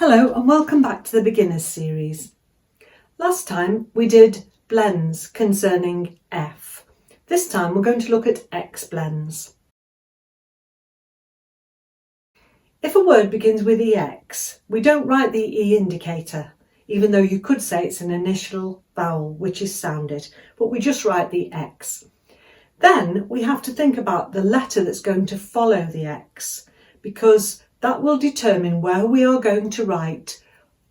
Hello and welcome back to the Beginners series. Last time we did blends concerning F. This time we're going to look at X blends. If a word begins with EX, we don't write the E indicator, even though you could say it's an initial vowel which is sounded, but we just write the X. Then we have to think about the letter that's going to follow the X, because that will determine where we are going to write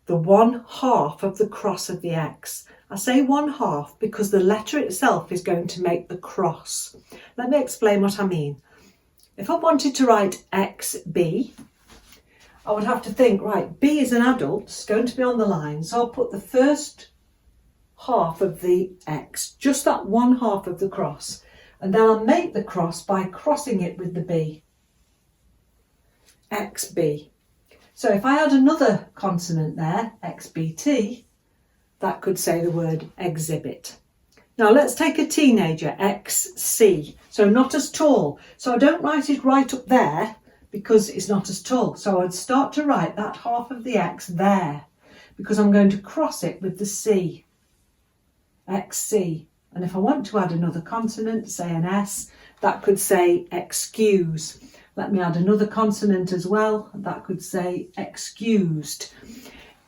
the 1/2 of the cross of the X. I say 1/2 because the letter itself is going to make the cross. Let me explain what I mean. If I wanted to write XB, I would have to think, right, B is an adult, it's going to be on the line, so I'll put the first half of the X, just that 1/2 of the cross, and then I'll make the cross by crossing it with the B. XB. So if I had another consonant there, XBT, that could say the word exhibit. Now let's take a teenager, XC, so not as tall. So I don't write it right up there because it's not as tall. So I'd start to write that half of the X there because I'm going to cross it with the C, XC. And if I want to add another consonant, say an S, that could say excuse. Let me add another consonant as well. That could say excused.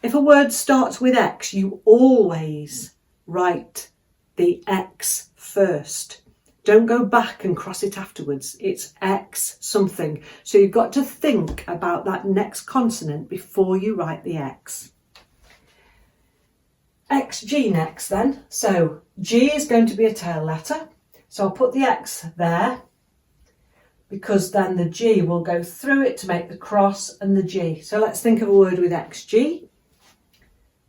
If a word starts with X, you always write the X first. Don't go back and cross it afterwards. It's X something. So you've got to think about that next consonant before you write the X. XG next then. So G is going to be a tail letter. So I'll put the X there, because then the G will go through it to make the cross and the G. So let's think of a word with XG.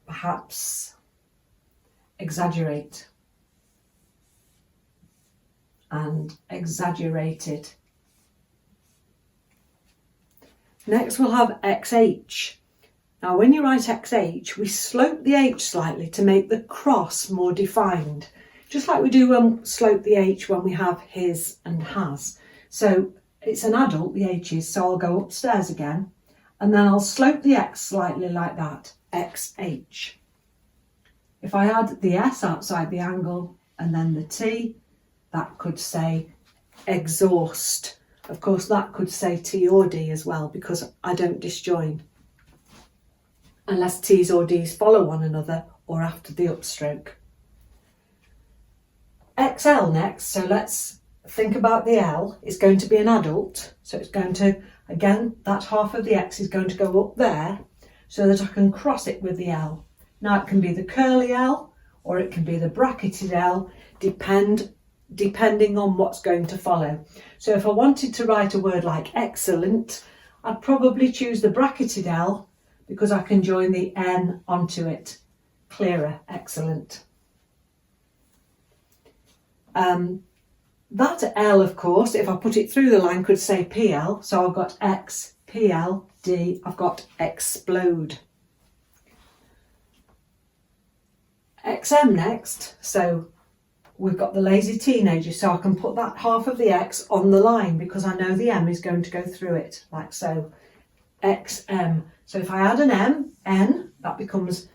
Perhaps exaggerate and exaggerated. Next we'll have XH. Now when you write XH, we slope the H slightly to make the cross more defined, just like we do slope the H when we have his and has. So it's an adult, the H is, so I'll go upstairs again and then I'll slope the X slightly like that, XH. If I add the S outside the angle and then the T, that could say exhaust. Of course that could say T or D as well because I don't disjoin unless T's or D's follow one another or after the upstroke. XL next, so let's think about the L. It's going to be an adult, so it's going to, again, that half of the X is going to go up there so that I can cross it with the L. Now it can be the curly L or it can be the bracketed L, depending on what's going to follow. So if I wanted to write a word like excellent, I'd probably choose the bracketed L because I can join the N onto it. Clearer, excellent. That L, of course, if I put it through the line, could say PL. So I've got X, PL, D, I've got explode. XM next, so we've got the lazy teenager, so I can put that half of the X on the line because I know the M is going to go through it, like so. XM. So if I add an M, N, that becomes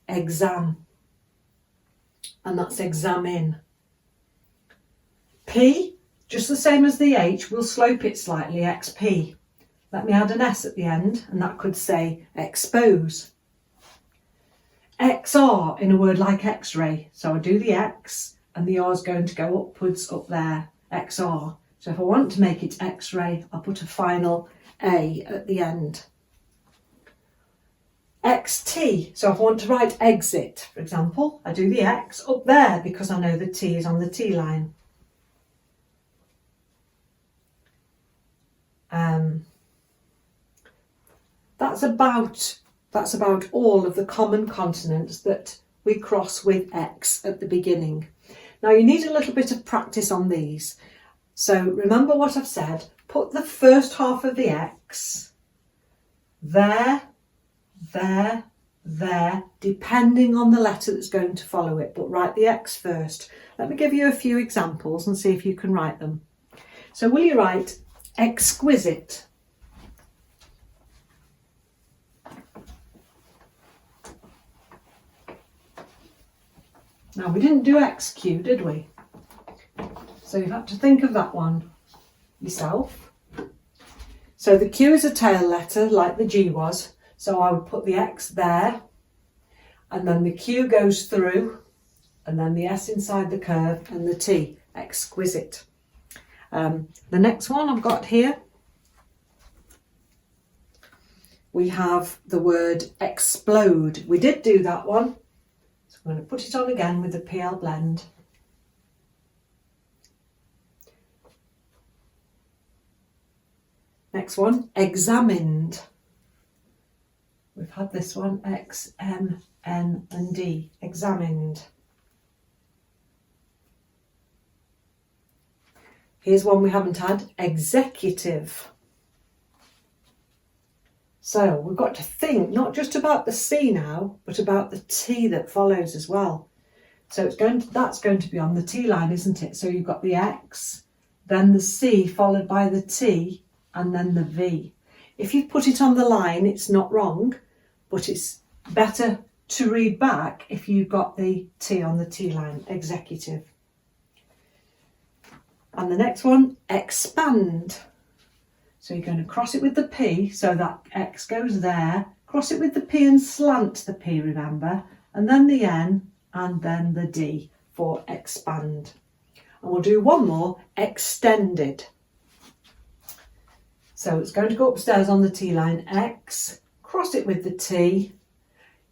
exam. And that's examine. P, just the same as the H, we'll slope it slightly, XP. Let me add an S at the end, and that could say expose. XR in a word like X-ray. So I do the X, and the R is going to go upwards up there, XR. So if I want to make it X-ray, I'll put a final A at the end. XT, so if I want to write exit, for example, I do the X up there because I know the T is on the T line. That's about all of the common consonants that we cross with X at the beginning. Now you need a little bit of practice on these. So remember what I've said, put the first half of the X there, there, there, depending on the letter that's going to follow it, but write the X first. Let me give you a few examples and see if you can write them. So will you write exquisite? Now we didn't do XQ, did we? So you have to think of that one yourself. So the Q is a tail letter like the G was. So I would put the X there, and then the Q goes through, and then the S inside the curve, and the T, exquisite. The next one I've got here, we have the word explode. We did do that one. So I'm going to put it on again with the PL blend. Next one, examined. We've had this one, X, M, N and D, examined. Here's one we haven't had, executive. So we've got to think not just about the C now, but about the T that follows as well. So that's going to be on the T line, isn't it? So you've got the X, then the C followed by the T, and then the V. If you put it on the line, it's not wrong, but it's better to read back if you've got the T on the T line, executive. And the next one, expand. So you're going to cross it with the P, so that X goes there, cross it with the P and slant the P, remember, and then the N, and then the D for expand. And we'll do one more, extended. So it's going to go upstairs on the T line, X, cross it with the T.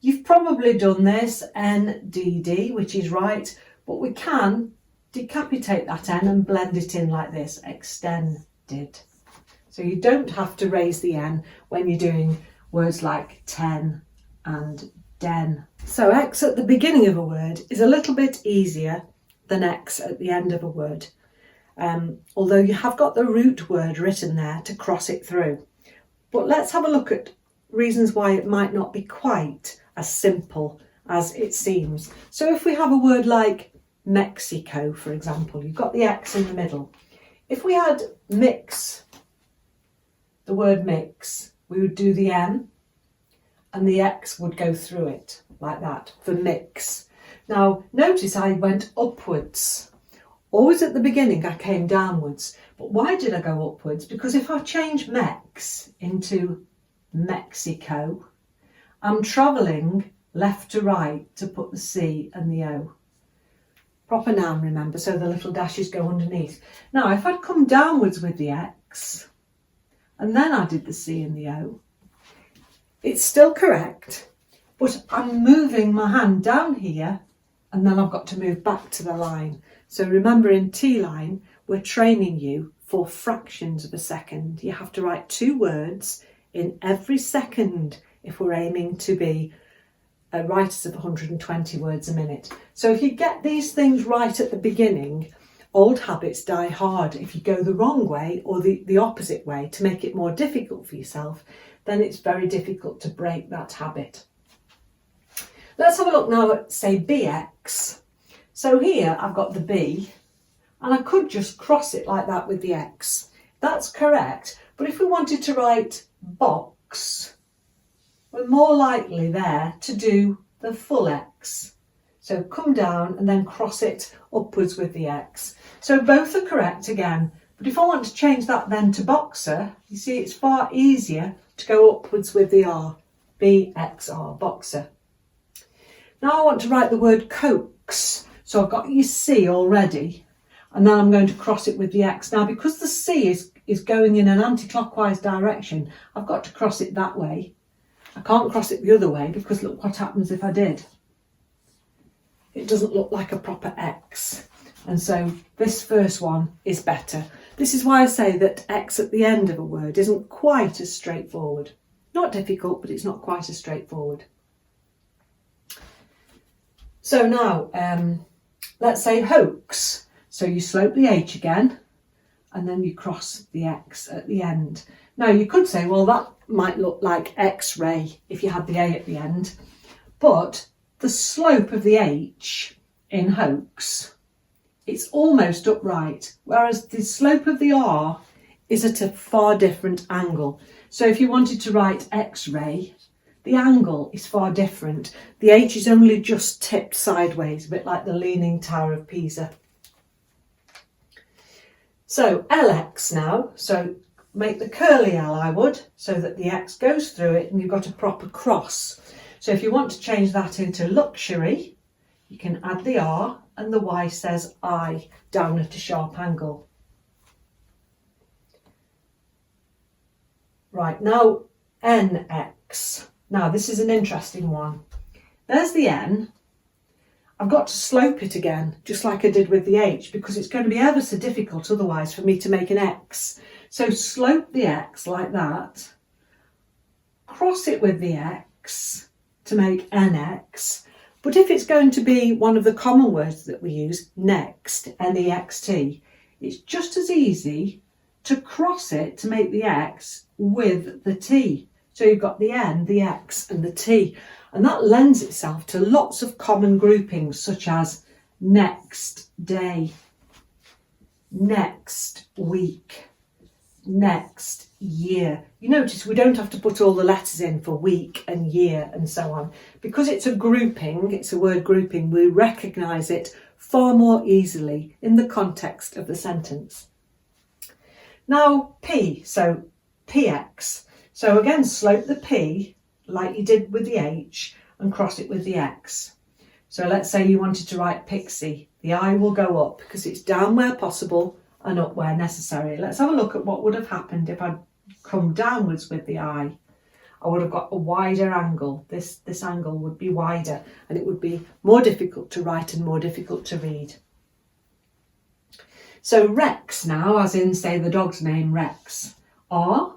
You've probably done this, N, D, D, which is right, but we can decapitate that N and blend it in like this, extended. So you don't have to raise the N when you're doing words like ten and den. So X at the beginning of a word is a little bit easier than X at the end of a word. Although you have got the root word written there to cross it through. But let's have a look at reasons why it might not be quite as simple as it seems. So if we have a word like Mexico, for example, you've got the X in the middle. If we had mix, the word mix, we would do the M and the X would go through it like that for mix. Now notice I went upwards. Always at the beginning I came downwards. But why did I go upwards? Because if I change Mex into Mexico, I'm travelling left to right to put the C and the O. Proper noun, remember, so the little dashes go underneath. Now, if I'd come downwards with the X, and then I did the C and the O, it's still correct, but I'm moving my hand down here, and then I've got to move back to the line. So remember, in Teeline, we're training you for fractions of a second. You have to write 2 words in every second if we're aiming to be writers of 120 words a minute. So if you get these things right at the beginning, old habits die hard. If you go the wrong way or the opposite way to make it more difficult for yourself, then it's very difficult to break that habit. Let's have a look now at, say, BX. So here I've got the B, and I could just cross it like that with the X. That's correct. But if we wanted to write box, we're more likely there to do the full X. So come down and then cross it upwards with the X. So both are correct again. But if I want to change that then to boxer, you see it's far easier to go upwards with the R. BXR, boxer. Now I want to write the word coax. So I've got your C already, and then I'm going to cross it with the X. Now because the C is going in an anti-clockwise direction, I've got to cross it that way. I can't cross it the other way because look what happens if I did. It doesn't look like a proper X. And so this first one is better. This is why I say that X at the end of a word isn't quite as straightforward. Not difficult, but it's not quite as straightforward. So now, let's say hoax. So you slope the H again, and then you cross the X at the end. Now you could say, well, that might look like X-ray if you had the A at the end, but the slope of the H in hoax, it's almost upright, whereas the slope of the R is at a far different angle. So if you wanted to write X-ray, the angle is far different. The H is only just tipped sideways, a bit like the Leaning Tower of Pisa. So LX now, so make the curly L, I would, so that the X goes through it and you've got a proper cross. So if you want to change that into luxury, you can add the R and the Y says I down at a sharp angle. Right, now NX. Now this is an interesting one. There's the N. I've got to slope it again, just like I did with the H, because it's going to be ever so difficult otherwise for me to make an X. So slope the X like that, cross it with the X to make NX. But if it's going to be one of the common words that we use, next, N-E-X-T, it's just as easy to cross it to make the X with the T. So you've got the N, the X and the T. And that lends itself to lots of common groupings such as next day, next week, next year. You notice we don't have to put all the letters in for week and year and so on. Because it's a grouping, it's a word grouping, we recognise it far more easily in the context of the sentence. Now P, so PX. So again, slope the P like you did with the H and cross it with the X. So let's say you wanted to write pixie. The I will go up because it's down where possible and up where necessary. Let's have a look at what would have happened if I'd come downwards with the I. I would have got a wider angle. This angle would be wider and it would be more difficult to write and more difficult to read. So Rex now, as in say the dog's name Rex, R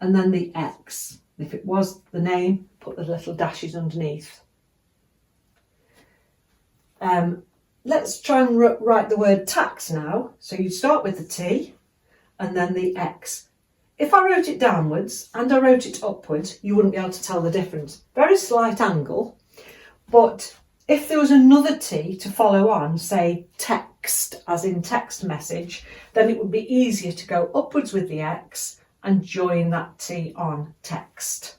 and then the X. If it was the name, put the little dashes underneath. Let's try and write the word tax now. So you start with the T and then the X. If I wrote it downwards and I wrote it upwards, you wouldn't be able to tell the difference. Very slight angle, but if there was another T to follow on, say text, as in text message, then it would be easier to go upwards with the X and join that T on text.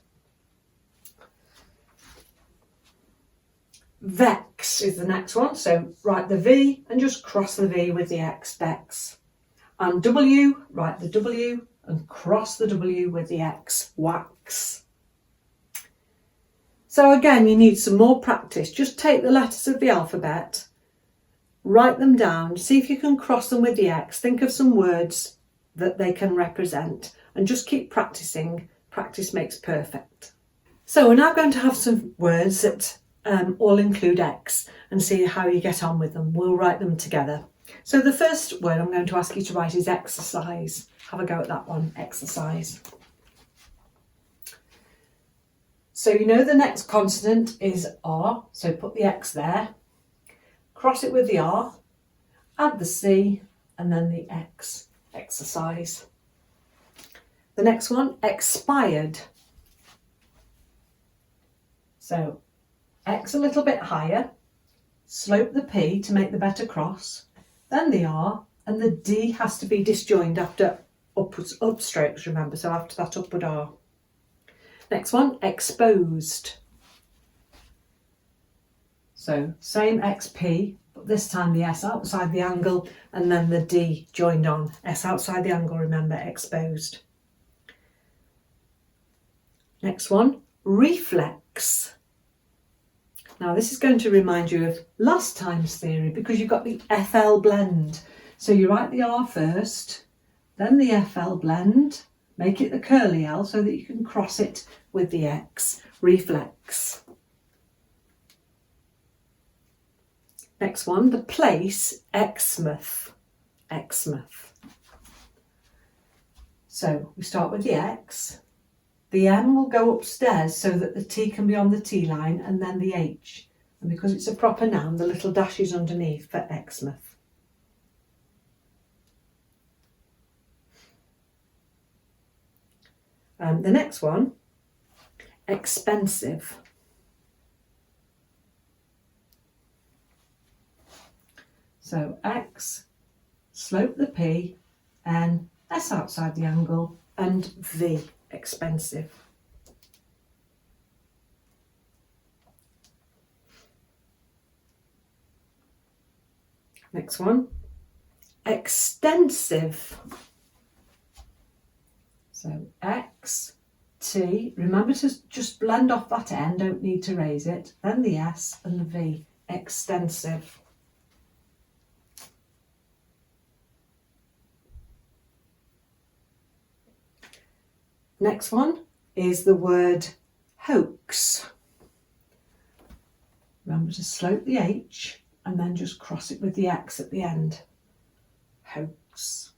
Vex is the next one, so write the V and just cross the V with the X, vex. And W, write the W and cross the W with the X, wax. So again, you need some more practice. Just take the letters of the alphabet, write them down, see if you can cross them with the X, think of some words that they can represent and just keep practicing. Practice makes perfect. So we're now going to have some words that all include X and see how you get on with them. We'll write them together. So the first word I'm going to ask you to write is exercise. Have a go at that one, exercise. So you know the next consonant is R, so put the X there, cross it with the R, add the C and then the X, exercise. The next one, expired. So X a little bit higher, slope the P to make the better cross, then the R, and the D has to be disjoined after upstrokes, remember, so after that upward R. Next one, exposed. So same XP, but this time the S outside the angle and then the D joined on. S outside the angle, remember, exposed. Next one, reflex. Now this is going to remind you of last time's theory because you've got the FL blend. So you write the R first, then the FL blend, make it the curly L so that you can cross it with the X, reflex. Next one, the place, Exmouth, Exmouth. So we start with the X. The M will go upstairs so that the T can be on the T line and then the H. And because it's a proper noun, the little dash is underneath for Exmouth. The next one, expensive. So X, slope the P, N, S outside the angle and V. Expensive. Next one, extensive. So X, T, remember to just blend off that N, don't need to raise it, then the S and the V, extensive. Next one is the word hoax. Remember to slope the H and then just cross it with the X at the end. Hoax.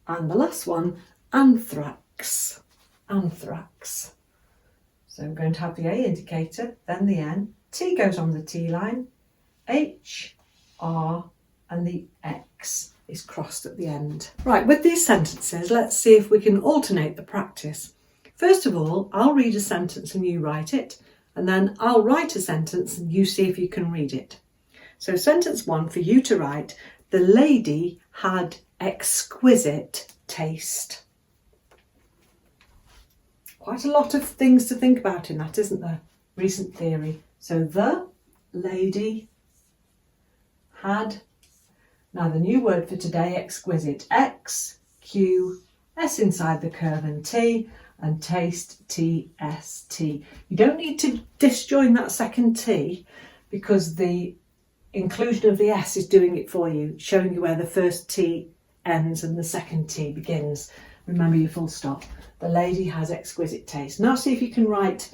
And the last one, anthrax. Anthrax. So I'm going to have the A indicator, then the N, T goes on the T line, H, R, and the X is crossed at the end. Right, with these sentences, let's see if we can alternate the practice. First of all, I'll read a sentence and you write it, and then I'll write a sentence and you see if you can read it. So sentence 1 for you to write, the lady had exquisite taste. Quite a lot of things to think about in that, isn't there? Recent theory. So the lady had, now the new word for today, exquisite, X, Q, S inside the curve and T, and taste, T, S, T. You don't need to disjoin that second T because the inclusion of the S is doing it for you, showing you where the first T ends and the second T begins. Remember your full stop. The lady has exquisite taste. Now see if you can write,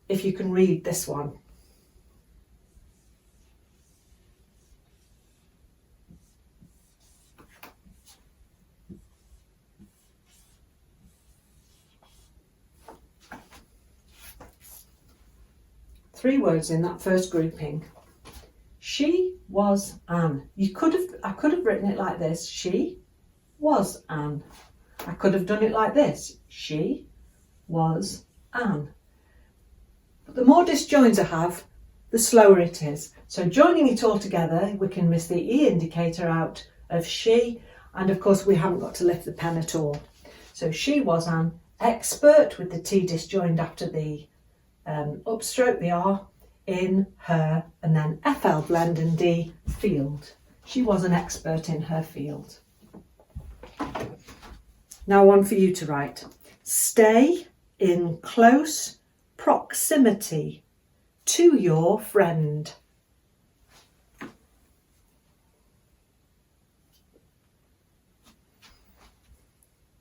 if you can read this one. Three words in that first grouping. She was Anne. I could have written it like this. She was Anne. I could have done it like this. She was Anne. But the more disjoins I have, the slower it is. So joining it all together, we can miss the E indicator out of she, and of course we haven't got to lift the pen at all. So she was Anne, expert with the T disjoined after the upstroke, the R, in her, and then FL blend and D, field. She was an expert in her field. Now one for you to write. Stay in close proximity to your friend.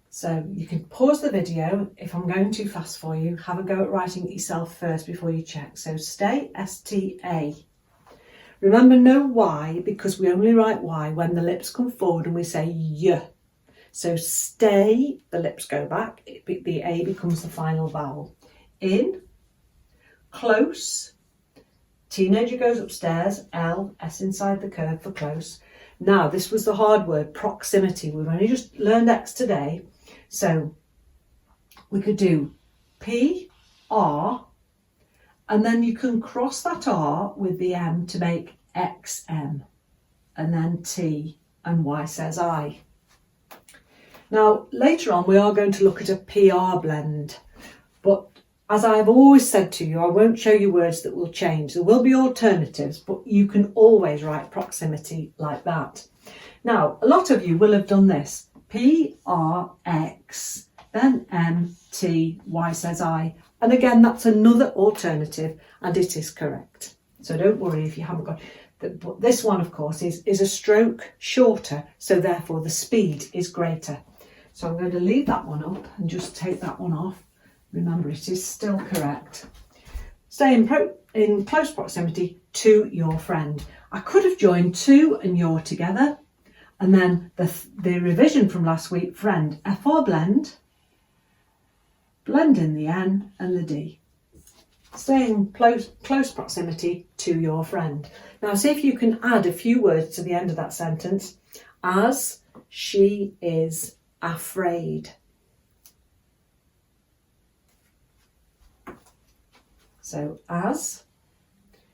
So you can pause the video. If I'm going too fast for you, have a go at writing it yourself first before you check. So stay, S-T-A. Remember no Y, because we only write Y when the lips come forward and we say Y. So stay, the lips go back, the A becomes the final vowel. In, close, teenager goes upstairs, L, S inside the curve for close. Now this was the hard word, proximity. We've only just learned X today. So we could do P, R, and then you can cross that R with the M to make XM, and then T, and Y says I. Now later on we are going to look at a PR blend, but as I've always said to you, I won't show you words that will change. There will be alternatives, but you can always write proximity like that. Now a lot of you will have done this. P, R, X, then M, T, Y says I. And again, that's another alternative and it is correct. So don't worry if you haven't got it. But this one, of course, is a stroke shorter, so therefore the speed is greater. So I'm going to leave that one up and just take that one off. Remember, it is still correct. Stay in close proximity to your friend. I could have joined to and your together. And then the revision from last week, friend, FR blend, blend in the N and the D. Stay in close proximity to your friend. Now see if you can add a few words to the end of that sentence. As she is afraid. So as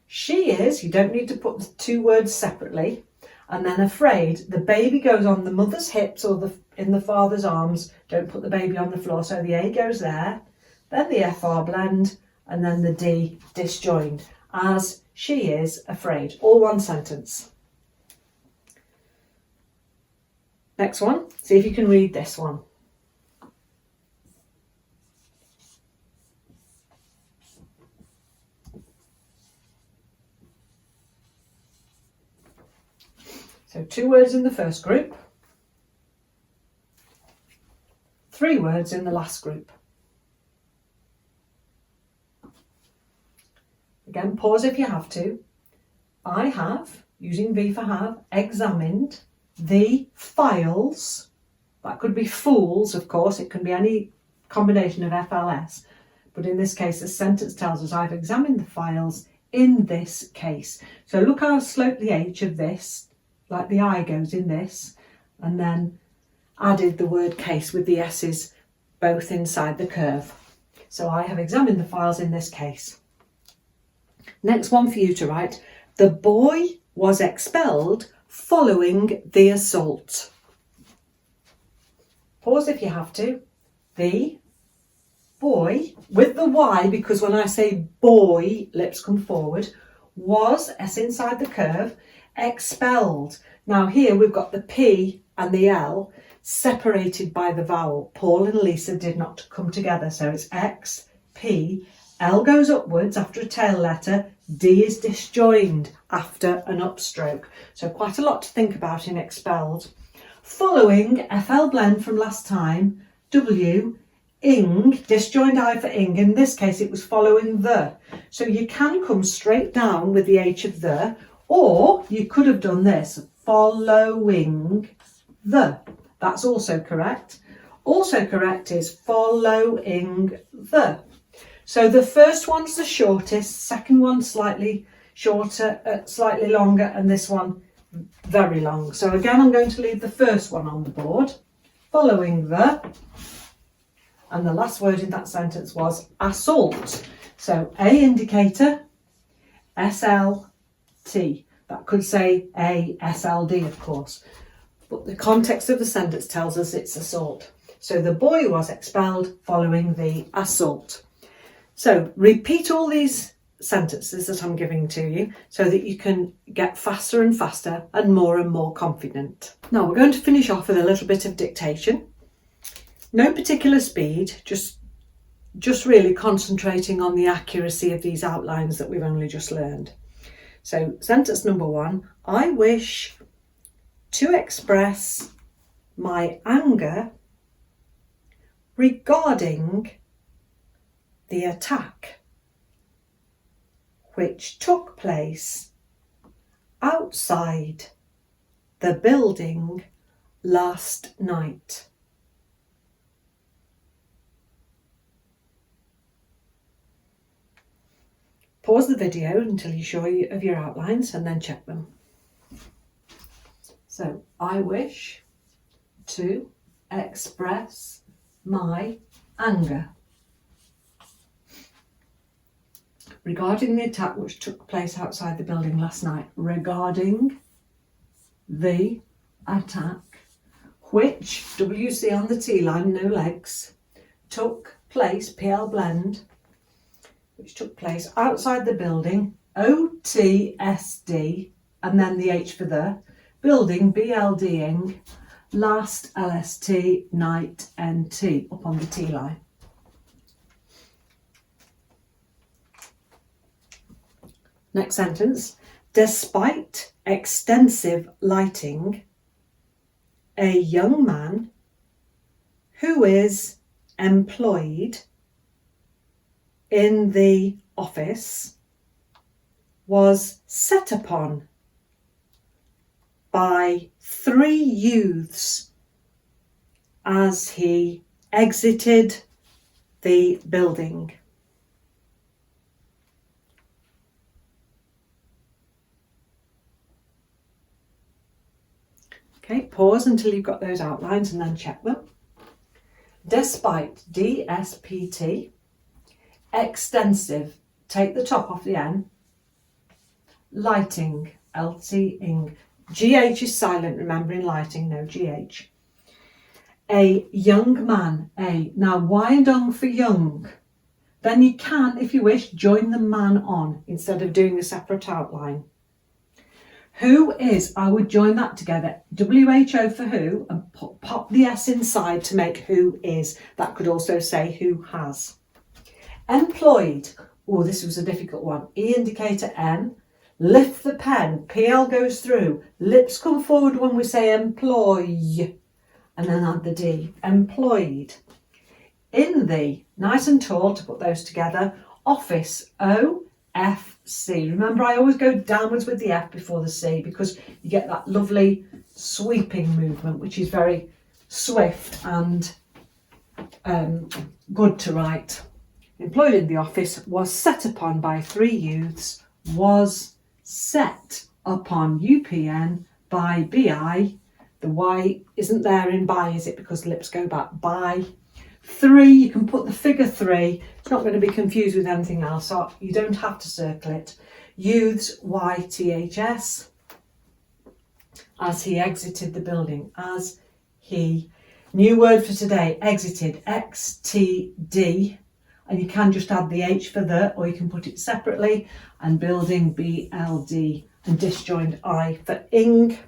she is, you don't need to put the two words separately. And then afraid, the baby goes on the mother's hips or in the father's arms. Don't put the baby on the floor. So the A goes there, then the FR blend, and then the D disjoined, as she is afraid. All one sentence. Next one, see if you can read this one. So 2 words in the first group, 3 words in the last group. Again, pause if you have to. I have, using V for have, examined the files. That could be fools, of course, it can be any combination of FLS. But in this case, the sentence tells us I've examined the files in this case. So look how I sloped the H of this, like the I goes in this, and then added the word case with the S's both inside the curve. So I have examined the files in this case. Next one for you to write. The boy was expelled following the assault. Pause if you have to. The boy, with the Y, because when I say boy, lips come forward, was, S inside the curve, expelled. Now here we've got the P and the L separated by the vowel. Paul and Lisa did not come together, so it's X, P, L goes upwards after a tail letter, D is disjoined after an upstroke. So quite a lot to think about in expelled. Following, FL blend from last time, W, ing, disjoined I for ing. In this case it was following the. So you can come straight down with the H of the, or you could have done this, following the. That's also correct. Also correct is following the. So the first one's the shortest, second one slightly shorter, slightly longer, and this one very long. So again, I'm going to leave the first one on the board, following the, and the last word in that sentence was assault. So A indicator, SLT. That could say ASLD, of course, but the context of the sentence tells us it's assault. So the boy was expelled following the assault. So repeat all these sentences that I'm giving to you so that you can get faster and faster and more confident. Now we're going to finish off with a little bit of dictation. No particular speed, just really concentrating on the accuracy of these outlines that we've only just learned. So sentence number 1, I wish to express my anger regarding the attack which took place outside the building last night. Pause the video until you're sure of your outlines and then check them. So, I wish to express my anger regarding the attack which took place outside the building last night. Regarding the attack which, WC on the T-line, no legs, took place, PL blend, which took place outside the building, OTSD, and then the H for the, building, BLDing, last LST, night, NT, up on the T-line. Next sentence, despite extensive lighting, a young man who is employed in the office was set upon by 3 youths as he exited the building. Okay, pause until you've got those outlines and then check them. Despite, DSPT, extensive, take the top off the N, lighting, LT-ing, GH is silent, remember in lighting, no GH. A young man, A. Now, why and ung for young? then you can, if you wish, join the man on instead of doing a separate outline. Who is, I would join that together, WHO for who, and pop the S inside to make who is. That could also say who has. Employed, oh, this was a difficult one. E indicator N, lift the pen, PL goes through, lips come forward when we say employ, and then add the D, employed. In the, nice and tall to put those together, office, O-F-C. Remember, I always go downwards with the F before the C because you get that lovely sweeping movement, which is very swift and good to write. Employed in the office, was set upon by 3 youths, was set upon UPN by BI. The Y isn't there in by, is it? Because lips go back by. 3, you can put the figure 3. It's not going to be confused with anything else, so you don't have to circle it. Youths, YTHS, as he exited the building, as he. New word for today, exited, XTD, and you can just add the H for the, or you can put it separately, and building, BLD, and disjoined I for ing.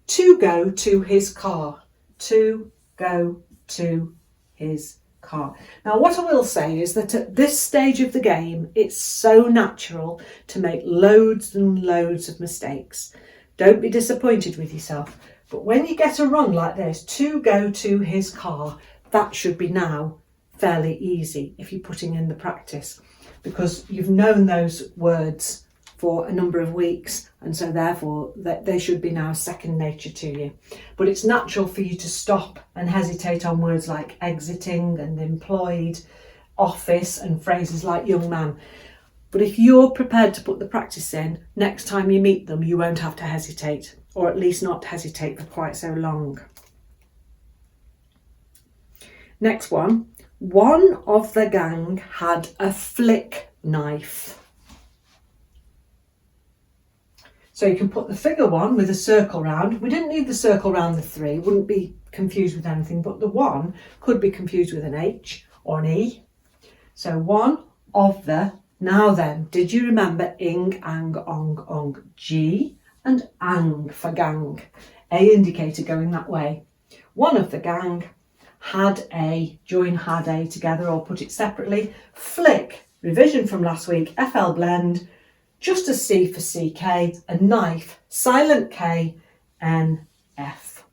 To go to his car, to go to his car. Now what I will say is that at this stage of the game it's so natural to make loads and loads of mistakes. Don't be disappointed with yourself, but when you get a run like this, to go to his car, that should be now fairly easy if you're putting in the practice, because you've known those words for a number of weeks, and so therefore they should be now second nature to you. But it's natural for you to stop and hesitate on words like exiting and employed, office, and phrases like young man. But if you're prepared to put the practice in, next time you meet them you won't have to hesitate, or at least not hesitate for quite so long. Next one. One of the gang had a flick knife. So you can put the figure 1 with a circle round. We didn't need the circle round the 3, wouldn't be confused with anything, but the 1 could be confused with an H or an E. So one of the, now then, did you remember ing, ang, ong, ong, G and ang for gang? A indicator going that way. One of the gang had a, join had a together or put it separately. Flick, revision from last week, FL blend, just a C for CK, a knife, silent K, N, F.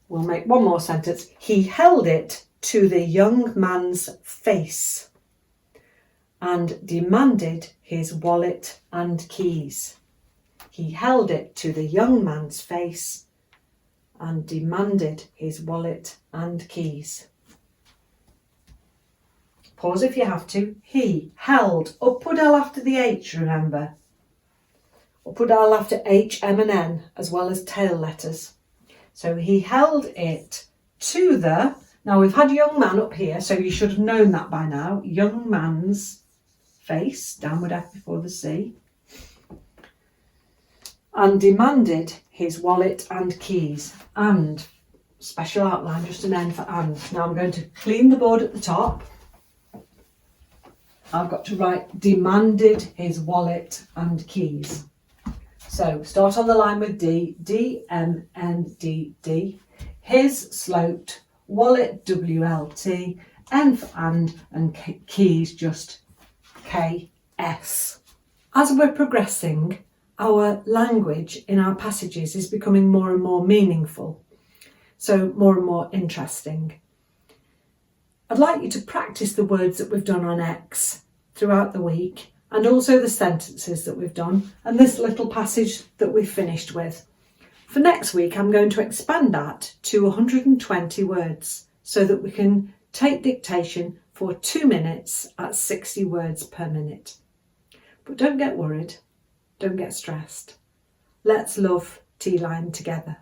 We'll make one more sentence. He held it to the young man's face and demanded his wallet and keys. He held it to the young man's face and demanded his wallet and keys. Pause if you have to. He held, upward L after the H, remember. Upward L after H, M and N, as well as tail letters. So he held it to the, now we've had young man up here, so you should have known that by now. Young man's face, downward F before the C. And demanded his wallet and keys. And, special outline, just an N for and. Now I'm going to clean the board at the top. I've got to write demanded his wallet and keys. So start on the line with D, D, M, N, D, D. His sloped, wallet, WLT, N for and keys just KS. As we're progressing, our language in our passages is becoming more and more meaningful, so more and more interesting. I'd like you to practice the words that we've done on X throughout the week, and also the sentences that we've done, and this little passage that we've finished with. For next week, I'm going to expand that to 120 words so that we can take dictation for 2 minutes at 60 words per minute. But don't get worried, don't get stressed. Let's love Teeline together.